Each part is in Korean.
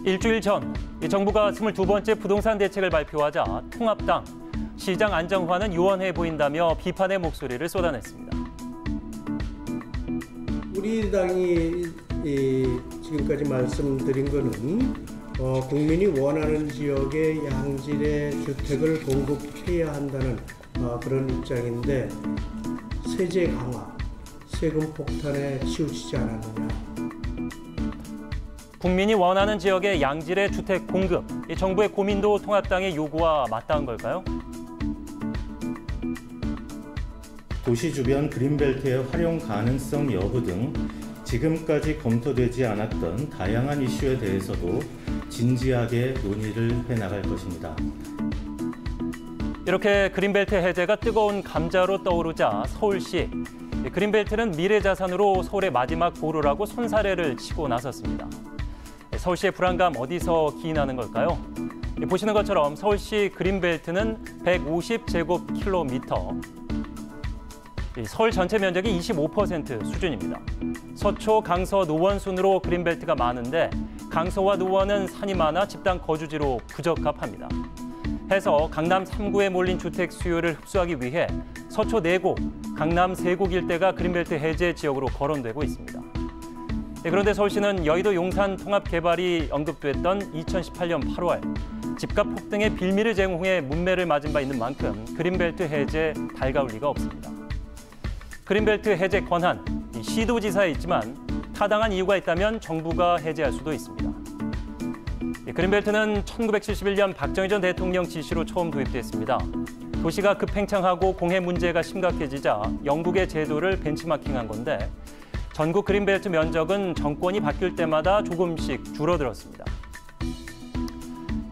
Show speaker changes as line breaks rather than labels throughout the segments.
일주일 전 정부가 22번째 부동산 대책을 발표하자 통합당, 시장 안정화는 요원해 보인다며 비판의 목소리를 쏟아냈습니다.
우리 당이 지금까지 말씀드린 거는 국민이 원하는 지역의 양질의 주택을 공급해야 한다는 그런 입장인데 세제 강화, 세금 폭탄에 치우치지 않았느냐.
국민이 원하는 지역의 양질의 주택 공급, 정부의 고민도 통합당의 요구와 맞닿은 걸까요?
도시 주변 그린벨트의 활용 가능성 여부 등 지금까지 검토되지 않았던 다양한 이슈에 대해서도 진지하게 논의를 해나갈 것입니다.
이렇게 그린벨트 해제가 뜨거운 감자로 떠오르자 서울시, 그린벨트는 미래 자산으로 서울의 마지막 보루라고 손사래를 치고 나섰습니다. 서울시의 불안감 어디서 기인하는 걸까요? 보시는 것처럼 서울시 그린벨트는 150제곱킬로미터, 서울 전체 면적이 25% 수준입니다. 서초, 강서, 노원 순으로 그린벨트가 많은데 강서와 노원은 산이 많아 집단 거주지로 부적합합니다. 해서 강남 3구에 몰린 주택 수요를 흡수하기 위해 서초 4곳, 강남 3곳 일대가 그린벨트 해제 지역으로 거론되고 있습니다. 그런데 서울시는 여의도 용산 통합 개발이 언급됐던 2018년 8월 집값 폭등의 빌미를 제공해 문매를 맞은 바 있는 만큼 그린벨트 해제 달가울 리가 없습니다. 그린벨트 해제 권한, 시도지사에 있지만 타당한 이유가 있다면 정부가 해제할 수도 있습니다. 그린벨트는 1971년 박정희 전 대통령 지시로 처음 도입됐습니다. 도시가 급팽창하고 공해 문제가 심각해지자 영국의 제도를 벤치마킹한 건데 전국 그린벨트 면적은 정권이 바뀔 때마다 조금씩 줄어들었습니다.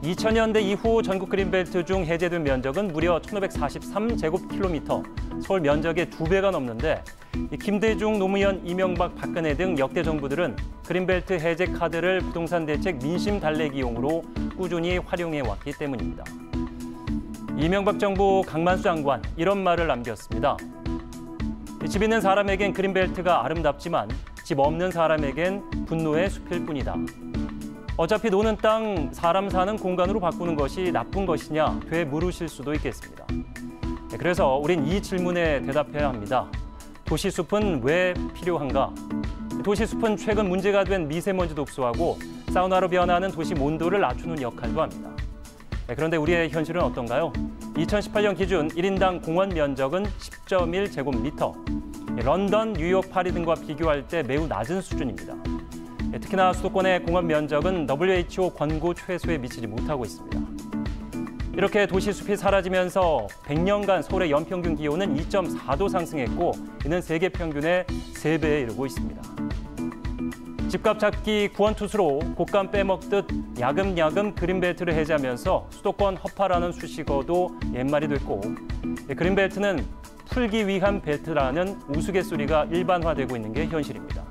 2000년대 이후 전국 그린벨트 중 해제된 면적은 무려 1543제곱킬로미터, 서울 면적의 2배가 넘는데 김대중, 노무현, 이명박, 박근혜 등 역대 정부들은 그린벨트 해제 카드를 부동산 대책 민심 달래기용으로 꾸준히 활용해 왔기 때문입니다. 이명박 정부 강만수 장관 이런 말을 남겼습니다. 집 있는 사람에겐 그린벨트가 아름답지만 집 없는 사람에겐 분노의 숲일 뿐이다. 어차피 노는 땅 사람 사는 공간으로 바꾸는 것이 나쁜 것이냐 되물으실 수도 있겠습니다. 그래서 우린 이 질문에 대답해야 합니다. 도시숲은 왜 필요한가? 도시숲은 최근 문제가 된 미세먼지 독소하고 사우나로 변하는 도시 온도를 낮추는 역할도 합니다. 그런데 우리의 현실은 어떤가요? 2018년 기준 1인당 공원 면적은 10.1제곱미터. 런던, 뉴욕, 파리 등과 비교할 때 매우 낮은 수준입니다. 특히나 수도권의 공원 면적은 WHO 권고 최소에 미치지 못하고 있습니다. 이렇게 도시숲이 사라지면서 100년간 서울의 연평균 기온은 2.4도 상승했고 이는 세계 평균의 3배에 이르고 있습니다. 집값 잡기 구원투수로 곶감 빼먹듯 야금야금 그린벨트를 해제하면서 수도권 허파라는 수식어도 옛말이 됐고 그린벨트는 풀기 위한 벨트라는 우스갯소리가 일반화되고 있는 게 현실입니다.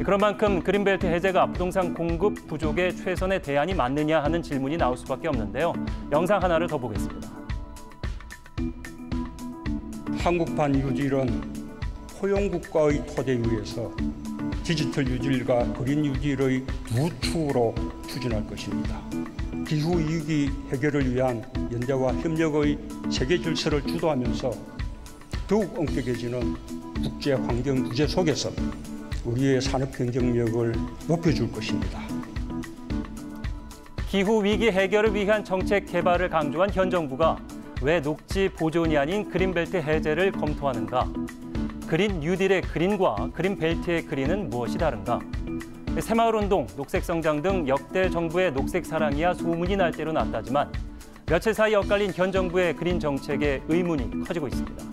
그런 만큼 그린벨트 해제가 부동산 공급 부족의 최선의 대안이 맞느냐 하는 질문이 나올 수밖에 없는데요. 영상 하나를 더 보겠습니다.
한국판 유질은 포용국가의 토대 위에서 디지털 유질과 그린 유질의 두 축으로 추진할 것입니다. 기후위기 해결을 위한 연대와 협력의 세계 질서를 주도하면서 더욱 엄격해지는 국제환경 규제 속에서 우리의 산업 경쟁력을 높여줄 것입니다.
기후위기 해결을 위한 정책 개발을 강조한 현 정부가 왜 녹지 보존이 아닌 그린벨트 해제를 검토하는가? 그린 뉴딜의 그린과 그린벨트의 그린은 무엇이 다른가? 새마을운동, 녹색성장 등 역대 정부의 녹색 사랑이야 소문이 날 대로 났다지만 며칠 사이 엇갈린 현 정부의 그린 정책에 의문이 커지고 있습니다.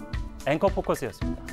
앵커 포커스였습니다.